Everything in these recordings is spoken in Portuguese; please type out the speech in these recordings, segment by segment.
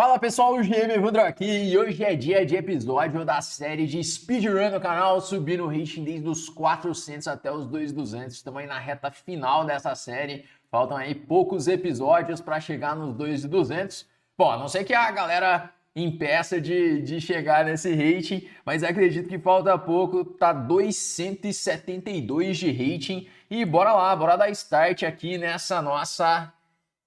Fala pessoal, o GM Evandro aqui e hoje é dia de episódio da série de speedrun no canal, subindo o rating desde os 400 até os 2.200. Estamos aí na reta final dessa série, faltam aí poucos episódios para chegar nos 2.200. Bom, a não ser que a galera impeça de chegar nesse rating, mas acredito que falta pouco, tá 272 de rating e bora lá, bora dar start aqui nessa nossa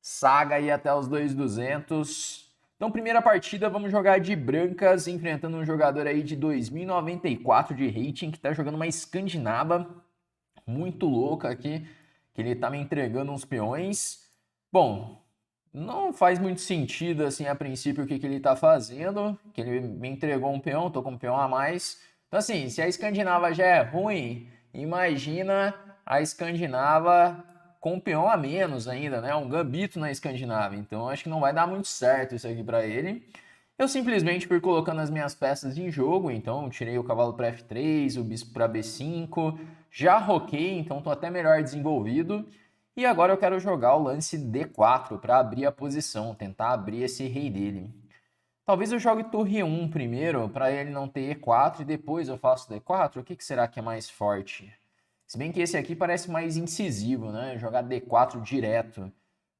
saga aí até os 2.200. Então, primeira partida, vamos jogar de brancas, enfrentando um jogador aí de 2094 de rating, que tá jogando uma escandinava muito louca aqui, que ele tá me entregando uns peões. Bom, não faz muito sentido, assim, a princípio, o que ele tá fazendo, que ele me entregou um peão, tô com um peão a mais. Então, assim, se a escandinava já é ruim, imagina a escandinava com um peão a menos ainda, né? Um gambito na Escandinávia. Então acho que não vai dar muito certo isso aqui para ele. Eu simplesmente fui colocando as minhas peças em jogo, então tirei o cavalo para F3, o bispo para B5, já roquei, então estou até melhor desenvolvido. E agora eu quero jogar o lance D4 para abrir a posição, tentar abrir esse rei dele. Talvez eu jogue torre 1 primeiro, para ele não ter E4 e depois eu faço D4. O que será que é mais forte? Se bem que esse aqui parece mais incisivo, né? Jogar D4 direto.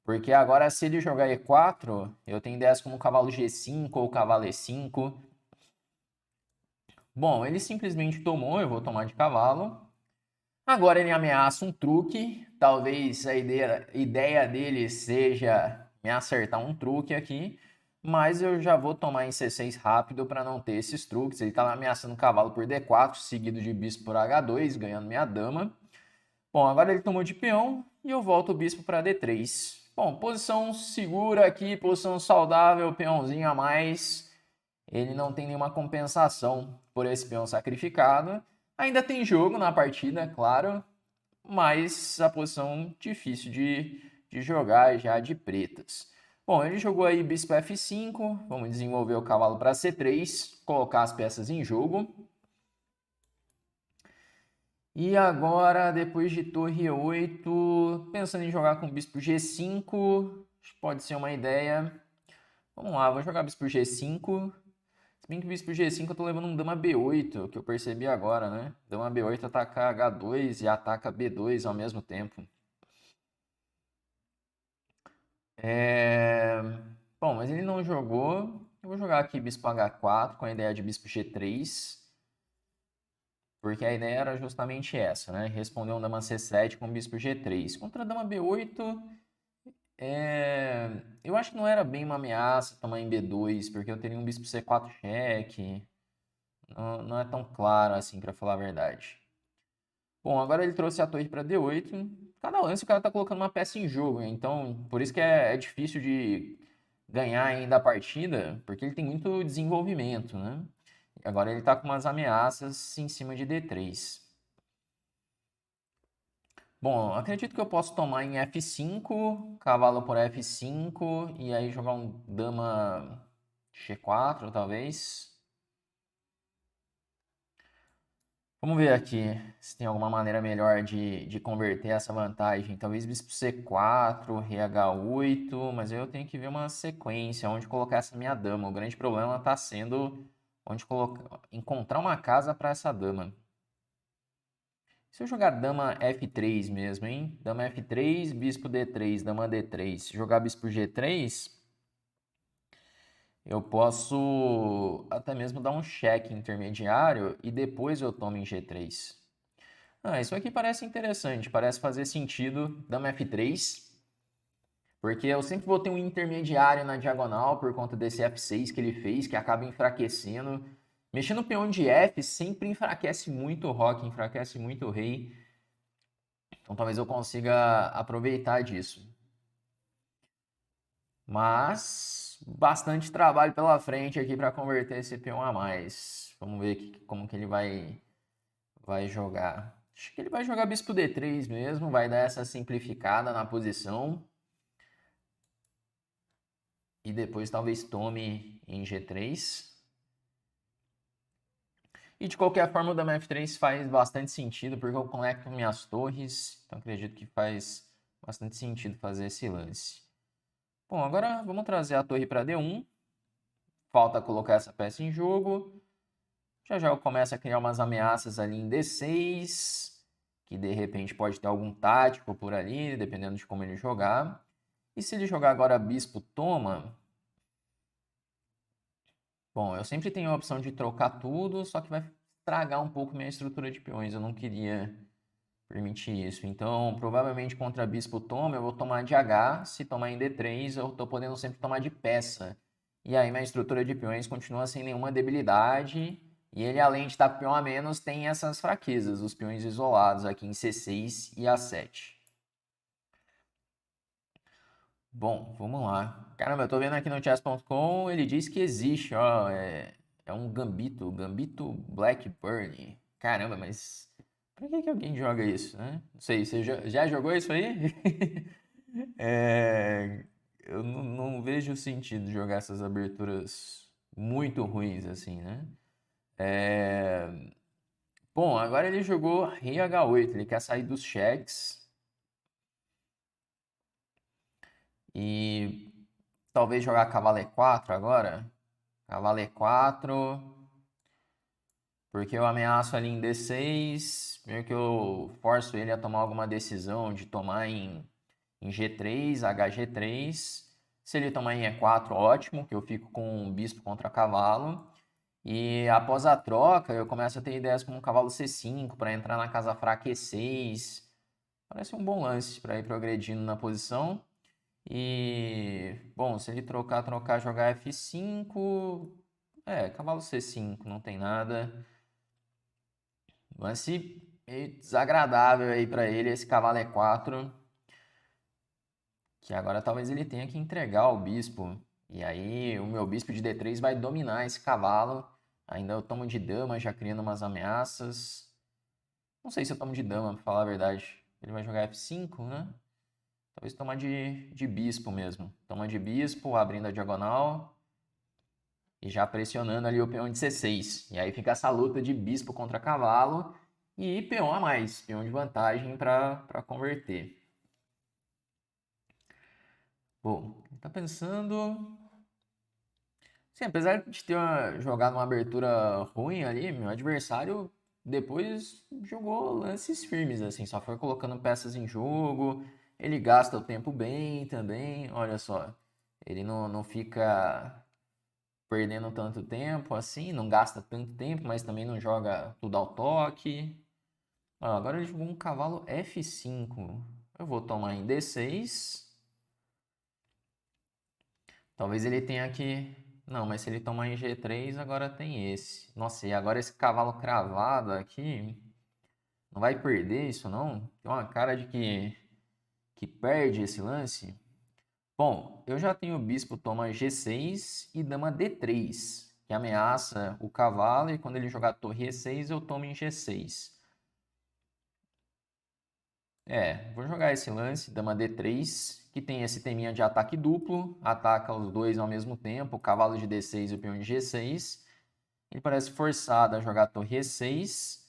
Porque agora, se ele jogar E4, eu tenho ideias como cavalo G5 ou cavalo E5. Bom, ele simplesmente tomou, eu vou tomar de cavalo. Agora ele ameaça um truque. Talvez a ideia dele seja me acertar um truque aqui. Mas eu já vou tomar em C6 rápido para não ter esses truques. Ele está ameaçando o cavalo por D4, seguido de bispo por H2, ganhando minha dama. Bom, agora ele tomou de peão e eu volto o bispo para D3. Bom, posição segura aqui, posição saudável, peãozinho a mais. Ele não tem nenhuma compensação por esse peão sacrificado. Ainda tem jogo na partida, claro, mas a posição difícil de jogar já de pretas. Bom, ele jogou aí bispo F5, vamos desenvolver o cavalo para C3, colocar as peças em jogo. E agora, depois de torre 8, pensando em jogar com bispo G5, acho que pode ser uma ideia. Vamos lá, vou jogar bispo G5. Se bem que bispo G5 eu tô levando um dama B8, que eu percebi agora, né? Dama B8 ataca H2 e ataca B2 ao mesmo tempo. Bom, mas ele não jogou. Eu vou jogar aqui bispo H4 com a ideia de bispo G3. Porque a ideia era justamente essa, né? Responder um dama C7 com bispo G3. Contra dama B8, eu acho que não era bem uma ameaça tomar em B2, porque eu teria um bispo C4 cheque. Não é tão claro assim, para falar a verdade. Bom, agora ele trouxe a torre para D8. Cada lance o cara tá colocando uma peça em jogo, então por isso que é difícil de ganhar ainda a partida, porque ele tem muito desenvolvimento, né? Agora ele está com umas ameaças em cima de D3. Bom, acredito que eu posso tomar em F5, cavalo por F5, e aí jogar um dama G4, talvez. Vamos ver aqui se tem alguma maneira melhor de converter essa vantagem. Talvez bispo C4, rei H8, mas eu tenho que ver uma sequência, onde colocar essa minha dama. O grande problema está sendo onde encontrar uma casa para essa dama. Se eu jogar dama F3 mesmo, hein? Dama F3, bispo D3, dama D3. Se jogar bispo G3, eu posso até mesmo dar um cheque intermediário e depois eu tomo em G3. Isso aqui parece interessante, parece fazer sentido. Dama F3, porque eu sempre vou ter um intermediário na diagonal por conta desse F6 que ele fez, que acaba enfraquecendo. Mexendo o peão de F sempre enfraquece muito o roque, enfraquece muito o rei. Então talvez eu consiga aproveitar disso. Mas bastante trabalho pela frente aqui para converter esse peão a mais. Vamos ver como que ele vai jogar. Acho que ele vai jogar bispo D3 mesmo, vai dar essa simplificada na posição. E depois talvez tome em G3. E de qualquer forma o dama F3 faz bastante sentido, porque eu conecto minhas torres. Então acredito que faz bastante sentido fazer esse lance. Bom, agora vamos trazer a torre para D1. falta colocar essa peça em jogo. Já começa a criar umas ameaças ali em D6, que de repente pode ter algum tático por ali, dependendo de como ele jogar. E se ele jogar agora bispo toma... Bom, eu sempre tenho a opção de trocar tudo, só que vai estragar um pouco minha estrutura de peões. Eu não queria permitir isso. Então, provavelmente contra bispo toma, eu vou tomar de H. Se tomar em D3, eu tô podendo sempre tomar de peça. E aí minha estrutura de peões continua sem nenhuma debilidade. E ele, além de estar com peão a menos, tem essas fraquezas, os peões isolados aqui em C6 e A7. Bom, vamos lá. Caramba, eu tô vendo aqui no chess.com, ele diz que existe, ó, é um Gambito Blackburn. Caramba, mas pra que alguém joga isso, né? Não sei, você já jogou isso aí? Eu não vejo sentido de jogar essas aberturas muito ruins assim, né? Bom, agora ele jogou Rei H8, ele quer sair dos cheques e talvez jogar Cavalo E4 agora. Cavalo E4, porque eu ameaço ali em D6, meio que eu forço ele a tomar alguma decisão de tomar em G3, HG3. Se ele tomar em E4, ótimo, que eu fico com um bispo contra cavalo. E após a troca, eu começo a ter ideias como um cavalo C5 para entrar na casa fraca E6. Parece um bom lance para ir progredindo na posição. E, bom, se ele trocar, jogar F5, cavalo C5, não tem nada. Lance meio desagradável aí para ele, esse cavalo E4. Que agora talvez ele tenha que entregar o bispo. E aí o meu bispo de D3 vai dominar esse cavalo. Ainda eu tomo de dama, já criando umas ameaças. Não sei se eu tomo de dama, pra falar a verdade. Ele vai jogar F5, né? Talvez tomar de bispo mesmo. Toma de bispo, abrindo a diagonal. E já pressionando ali o peão de C6. E aí fica essa luta de bispo contra cavalo. E peão a mais. Peão de vantagem para converter. Bom, tá pensando... Sim, apesar de ter jogado uma abertura ruim ali, meu adversário depois jogou lances firmes, assim, só foi colocando peças em jogo, ele gasta o tempo bem também, olha só, ele não fica perdendo tanto tempo assim, não gasta tanto tempo, mas também não joga tudo ao toque. Ó, agora ele jogou um cavalo F5, eu vou tomar em D6, talvez ele tenha que... Não, mas se ele tomar em G3, agora tem esse. Nossa, e agora esse cavalo cravado aqui... Não vai perder isso, não? Tem uma cara de que perde esse lance. Bom, eu já tenho o bispo toma G6 e dama D3, que ameaça o cavalo. E quando ele jogar torre E6, eu tomo em G6. Vou jogar esse lance, dama D3, que tem esse teminha de ataque duplo, ataca os dois ao mesmo tempo, o cavalo de D6 e o peão de G6. Ele parece forçado a jogar torre E6.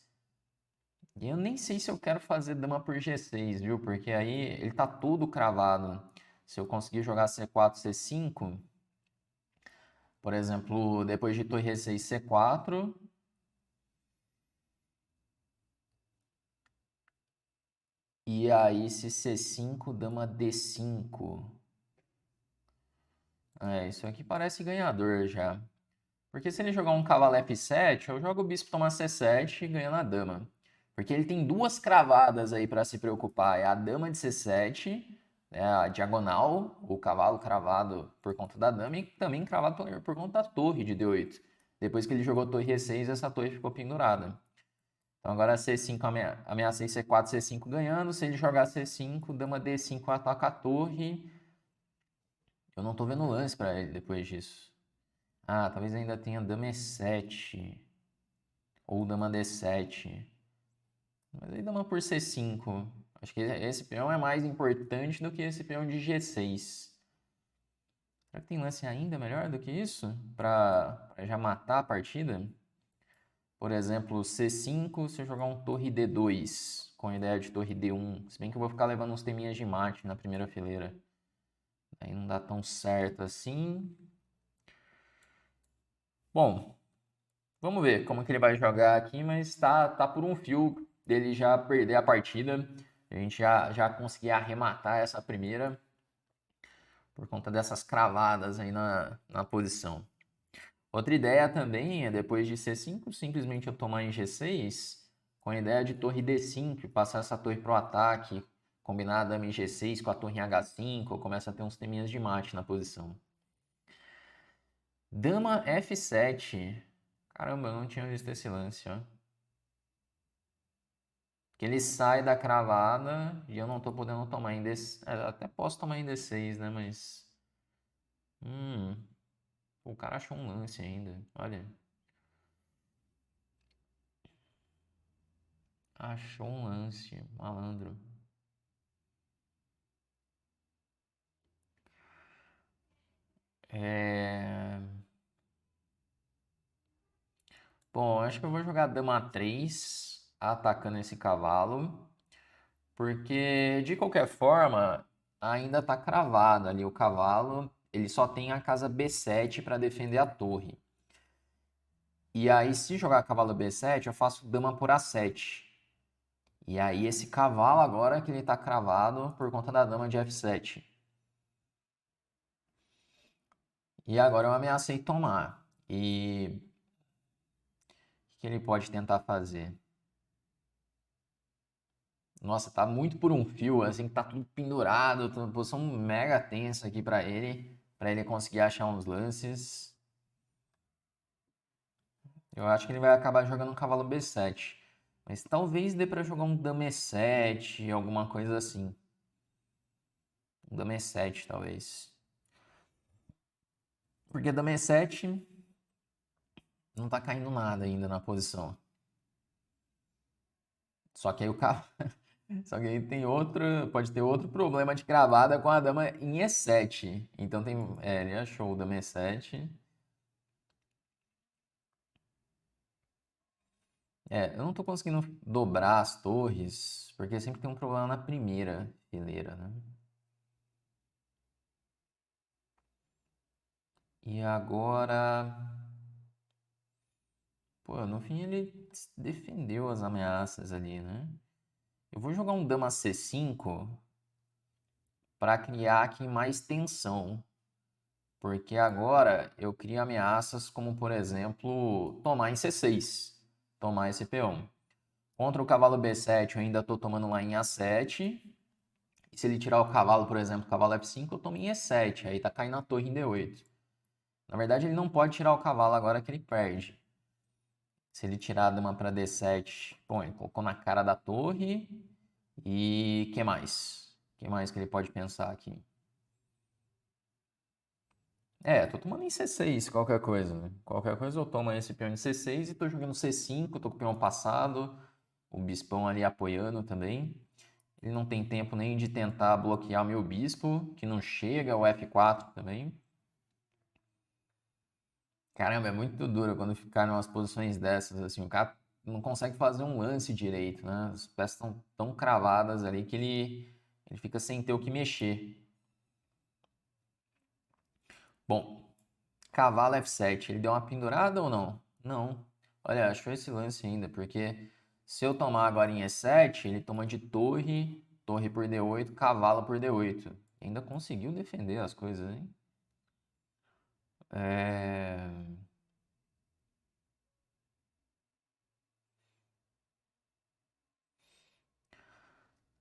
E eu nem sei se eu quero fazer dama por G6, viu? Porque aí ele tá todo cravado. Se eu conseguir jogar C4, C5, por exemplo, depois de torre E6, C4... E aí, se C5, dama D5. Isso aqui parece ganhador já. Porque se ele jogar um cavalo F7, eu jogo o bispo tomar C7 ganhando a dama. Porque ele tem duas cravadas aí para se preocupar. É a dama de C7, né, a diagonal, o cavalo cravado por conta da dama, e também cravado por conta da torre de D8. Depois que ele jogou torre E6, essa torre ficou pendurada. Então agora C5 ameaça C4, C5 ganhando. Se ele jogar C5, dama D5 ataca a torre. Eu não tô vendo lance para ele depois disso. Ah, talvez ainda tenha dama E7. Ou dama D7. Mas aí dama por C5. Acho que esse peão é mais importante do que esse peão de G6. Será que tem lance ainda melhor do que isso? Para já matar a partida? Por exemplo, C5, se eu jogar um torre D2, com a ideia de torre D1. Se bem que eu vou ficar levando uns teminhas de mate na primeira fileira. Aí não dá tão certo assim. Bom, vamos ver como que ele vai jogar aqui, mas tá por um fio dele já perder a partida. A gente já conseguir arrematar essa primeira por conta dessas cravadas aí na posição. Outra ideia também é, depois de C5, simplesmente eu tomar em G6, com a ideia de torre D5, passar essa torre para o ataque, combinar a dama em G6 com a torre em H5, começa a ter uns teminhas de mate na posição. Dama F7. Caramba, eu não tinha visto esse lance, ó. Que ele sai da cravada e eu não tô podendo tomar em D6. Até posso tomar em D6, né? Mas. Hum. O cara achou um lance ainda. Olha. Achou um lance. Malandro. É... Bom, acho que eu vou jogar dama 3 atacando esse cavalo. Porque, de qualquer forma, ainda tá cravado ali o cavalo. Ele só tem a casa B7 para defender a torre. E aí, se jogar cavalo B7, eu faço dama por A7. E aí, esse cavalo agora que ele tá cravado por conta da dama de F7. E agora eu ameacei tomar. E o que ele pode tentar fazer? Nossa, tá muito por um fio, assim, tá tudo pendurado, tá uma posição mega tensa aqui pra ele conseguir achar uns lances. Eu acho que ele vai acabar jogando um cavalo B7. Mas talvez dê pra jogar um dama E7, alguma coisa assim. Um dama E7, talvez. Porque dama E7 não tá caindo nada ainda na posição. Só que aí o cavalo... Só que aí tem outro, pode ter outro problema de cravada com a dama em E7. Então tem, ele achou o dama E7. Eu não tô conseguindo dobrar as torres, porque sempre tem um problema na primeira fileira, né? E agora, pô, no fim ele defendeu as ameaças ali, né? Eu vou jogar um dama C5 para criar aqui mais tensão. Porque agora eu crio ameaças como, por exemplo, tomar em C6, tomar esse peão. Contra o cavalo B7 eu ainda estou tomando lá em A7. E se ele tirar o cavalo, por exemplo, o cavalo F5, eu tomo em E7. Aí tá caindo a torre em D8. Na verdade, ele não pode tirar o cavalo agora que ele perde. Se ele tirar a dama para D7, bom, ele colocou na cara da torre. E que mais? Que mais que ele pode pensar aqui? Tô tomando em C6 qualquer coisa, né? Qualquer coisa eu tomo esse peão em C6 e tô jogando C5, tô com o peão passado, o bispão ali apoiando também. Ele não tem tempo nem de tentar bloquear o meu bispo, que não chega, o F4 também. Caramba, é muito duro quando ficar em umas posições dessas, assim, o cara não consegue fazer um lance direito, né? As peças estão tão cravadas ali que ele fica sem ter o que mexer. Bom, cavalo F7, ele deu uma pendurada ou não? Não. Olha, achou esse lance ainda, porque se eu tomar agora em E7, ele toma de torre, torre por D8, cavalo por D8. Ainda conseguiu defender as coisas, hein? É...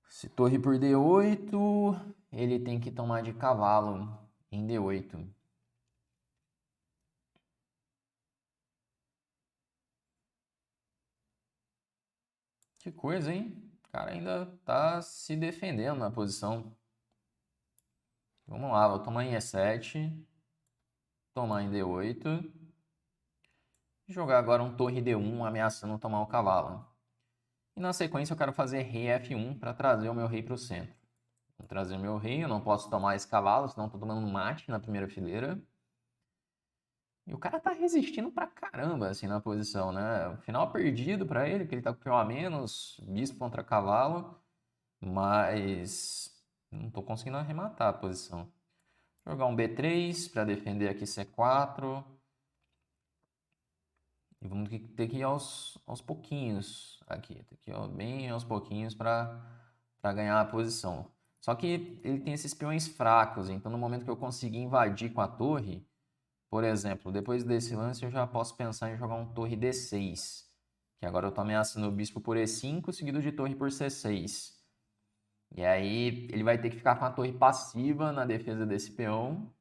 Se torre por D8, ele tem que tomar de cavalo em D8. Que coisa, hein? O cara ainda tá se defendendo na posição. Vamos lá, vou tomar em E7, tomar em D8. Jogar agora um torre D1 ameaçando tomar o cavalo. E na sequência eu quero fazer rei F1 para trazer o meu rei para o centro. Vou trazer o meu rei, eu não posso tomar esse cavalo, senão estou tomando um mate na primeira fileira. E o cara tá resistindo pra caramba, assim, na posição, né? O final perdido pra ele, que ele tá com peão a menos, bispo contra cavalo, mas não tô conseguindo arrematar a posição. Jogar um B3 para defender aqui C4. E vamos ter que ir aos pouquinhos aqui. Tem que ir bem aos pouquinhos para ganhar a posição. Só que ele tem esses peões fracos, então no momento que eu conseguir invadir com a torre, por exemplo, depois desse lance eu já posso pensar em jogar um torre D6. Que agora eu estou ameaçando o bispo por E5, seguido de torre por C6. E aí ele vai ter que ficar com a torre passiva na defesa desse peão.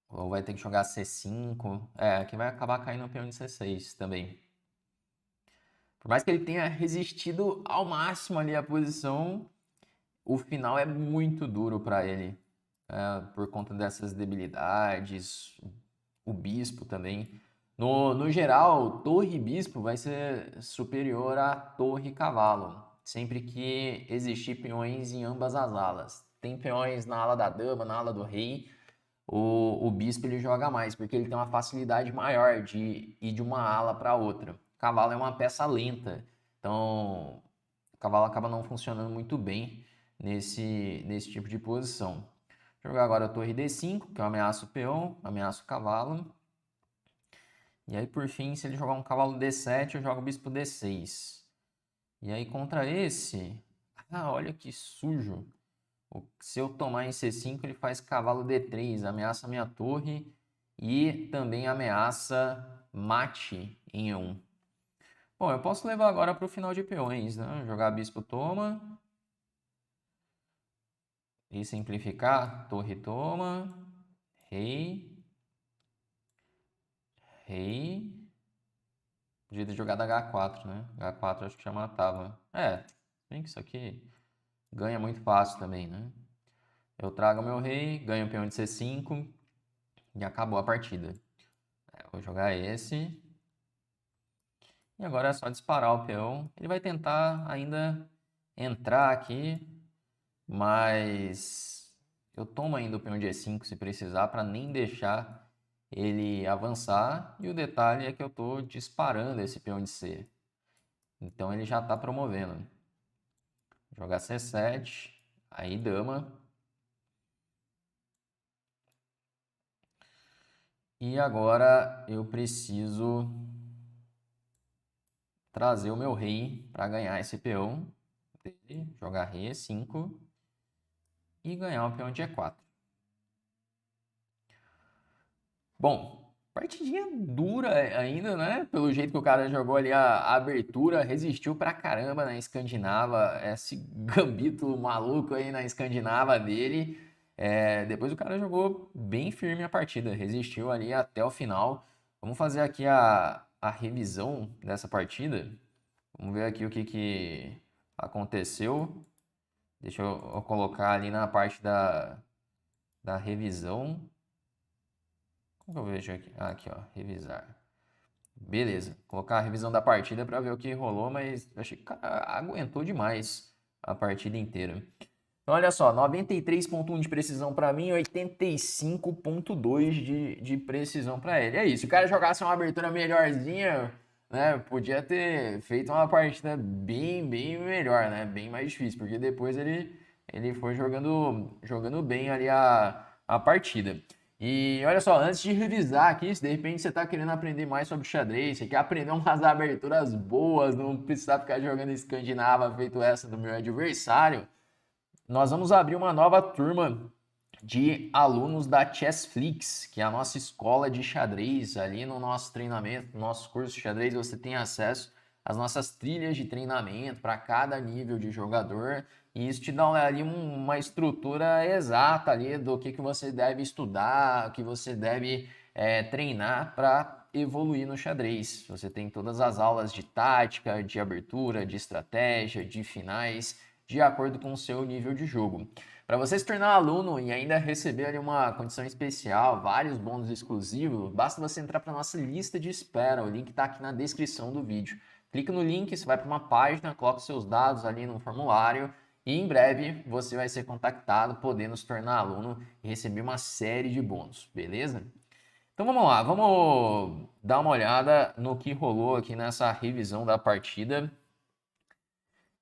Ou vai ter que jogar C5. Aqui vai acabar caindo o peão de C6 também. Por mais que ele tenha resistido ao máximo ali a posição, o final é muito duro para ele. Por conta dessas debilidades. O bispo também. No geral, torre e bispo vai ser superior a torre e cavalo. Sempre que existir peões em ambas as alas. Tem peões na ala da dama, na ala do rei. O bispo ele joga mais, porque ele tem uma facilidade maior de ir de uma ala para outra. O cavalo é uma peça lenta, então o cavalo acaba não funcionando muito bem nesse tipo de posição. Vou jogar agora a torre D5, que eu ameaço o peão, ameaço o cavalo. E aí, por fim, se ele jogar um cavalo D7, eu jogo o bispo D6. E aí, contra esse... olha que sujo. Se eu tomar em C5, ele faz cavalo D3, ameaça minha torre e também ameaça mate em E1. Bom, eu posso levar agora para o final de peões, né? Jogar bispo toma. E simplificar, torre toma, rei, rei. Podia ter jogado H4, né? H4 acho que já matava. Bem que isso aqui ganha muito fácil também, né? Eu trago meu rei, ganho o peão de C5 e acabou a partida. Vou jogar esse. E agora é só disparar o peão. Ele vai tentar ainda entrar aqui, mas eu tomo ainda o peão de E5 se precisar para nem deixar ele avançar. E o detalhe é que eu estou disparando esse peão de C. Então ele já está promovendo. Vou jogar C7, aí dama. E agora eu preciso trazer o meu rei para ganhar esse peão. Jogar rei E5 e ganhar o peão de E4. Bom, partidinha dura ainda, né? Pelo jeito que o cara jogou ali a abertura, resistiu pra caramba na escandinava, esse gambito maluco aí na escandinava dele. Depois o cara jogou bem firme a partida, resistiu ali até o final. Vamos fazer aqui a revisão dessa partida. Vamos ver aqui o que aconteceu. Deixa eu colocar ali na parte da revisão. Como que eu vejo aqui? Aqui, ó, revisar. Beleza, colocar a revisão da partida para ver o que rolou, mas eu achei que o cara aguentou demais a partida inteira. Então, olha só, 93,1 de precisão para mim, 85,2 de precisão para ele. É isso, se o cara jogasse uma abertura melhorzinha, né, podia ter feito uma partida bem melhor, né, bem mais difícil, porque depois ele foi jogando bem ali a partida. E olha só, antes de revisar aqui, se de repente você está querendo aprender mais sobre xadrez, você quer aprender umas aberturas boas, não precisar ficar jogando escandinava feito essa do meu adversário, nós vamos abrir uma nova turma de alunos da Chessflix, que é a nossa escola de xadrez. Ali no nosso treinamento, no nosso curso de xadrez, você tem acesso às nossas trilhas de treinamento para cada nível de jogador. E isso te dá ali uma estrutura exata ali do que você deve estudar, o que você deve treinar para evoluir no xadrez. Você tem todas as aulas de tática, de abertura, de estratégia, de finais, de acordo com o seu nível de jogo. Para você se tornar aluno e ainda receber ali uma condição especial, vários bônus exclusivos, basta você entrar para a nossa lista de espera. O link está aqui na descrição do vídeo. Clica no link, você vai para uma página, coloca seus dados ali no formulário e em breve você vai ser contactado, podendo se tornar aluno e receber uma série de bônus, beleza? Então vamos lá, vamos dar uma olhada no que rolou aqui nessa revisão da partida.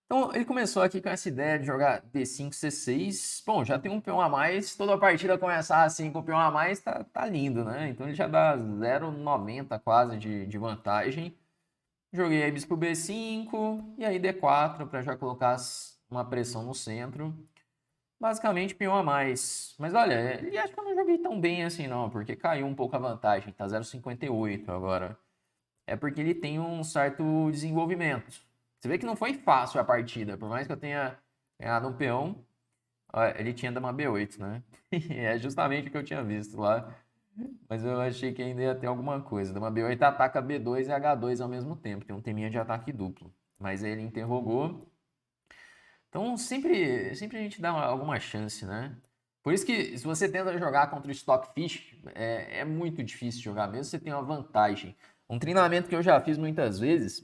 Então, ele começou aqui com essa ideia de jogar D5, C6. Bom, já tem um peão a mais. Toda a partida começar assim com o peão a mais, tá lindo, né? Então ele já dá 0,90 quase de vantagem. Joguei aí bispo B5 e aí D4 para já colocar uma pressão no centro. Basicamente peão a mais. Mas olha, ele acho que eu não joguei tão bem assim não, porque caiu um pouco a vantagem, tá 0,58 agora. É porque ele tem um certo desenvolvimento. Você vê que não foi fácil a partida, por mais que eu tenha ganhado um peão, ele tinha dama B8, né? É justamente o que eu tinha visto lá. Mas eu achei que ainda ia ter alguma coisa. Dama B8 ataca B2 e H2 ao mesmo tempo. Tem um teminha de ataque duplo. Mas aí ele interrogou. Então sempre a gente dá alguma chance, né? Por isso que se você tenta jogar contra o Stockfish, é muito difícil jogar, mesmo se você tem uma vantagem. Um treinamento que eu já fiz muitas vezes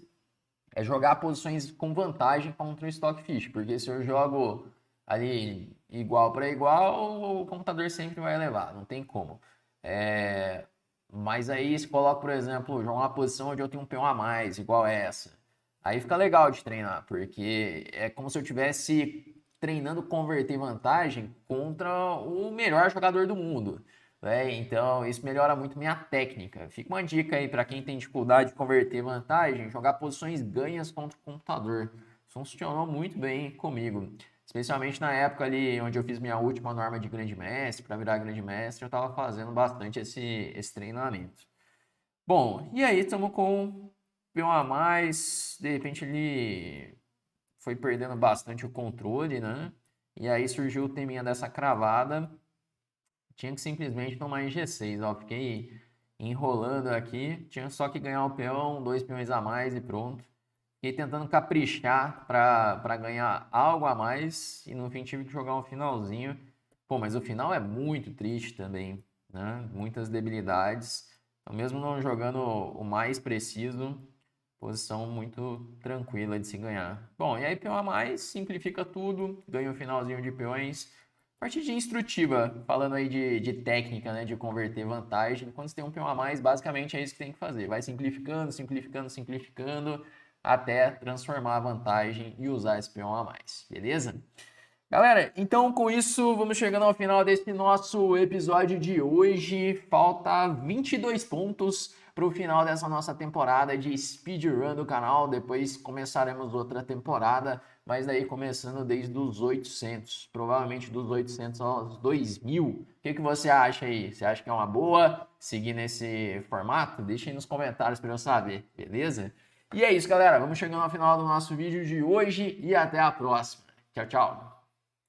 é jogar posições com vantagem contra o Stockfish, porque se eu jogo ali igual para igual, o computador sempre vai levar, não tem como. É, mas aí se coloca, por exemplo, jogar uma posição onde eu tenho um peão a mais, igual essa. Aí fica legal de treinar, porque é como se eu estivesse treinando converter vantagem contra o melhor jogador do mundo. Né? Então, isso melhora muito minha técnica. Fica uma dica aí para quem tem dificuldade de converter vantagem, jogar posições ganhas contra o computador. Funcionou muito bem comigo. Especialmente na época ali onde eu fiz minha última norma de grande mestre, para virar grande mestre, eu estava fazendo bastante esse treinamento. Bom, e aí estamos com peão a mais, de repente ele foi perdendo bastante o controle, né? E aí surgiu o teminha dessa cravada, tinha que simplesmente tomar em G6, ó, fiquei enrolando aqui, tinha só que ganhar o peão, 2 peões a mais e pronto. Fiquei tentando caprichar para ganhar algo a mais e no fim tive que jogar um finalzinho. Pô, mas o final é muito triste também, né? Muitas debilidades. Então, mesmo não jogando o mais preciso, posição muito tranquila de se ganhar. Bom, e aí peão a mais, simplifica tudo, ganha um finalzinho de peões. Partidinha instrutiva, falando aí de técnica, né, de converter vantagem. Quando você tem um peão a mais, basicamente é isso que tem que fazer. Vai simplificando, simplificando, simplificando, até transformar a vantagem e usar esse peão a mais, beleza? Galera, então com isso vamos chegando ao final desse nosso episódio de hoje. Falta 22 pontos para o final dessa nossa temporada de speedrun do canal. Depois começaremos outra temporada, mas daí começando desde os 800, provavelmente dos 800 aos 2000. O que você acha aí? Você acha que é uma boa seguir nesse formato? Deixa aí nos comentários para eu saber, beleza? E é isso, galera. Vamos chegando ao final do nosso vídeo de hoje e até a próxima. Tchau, tchau.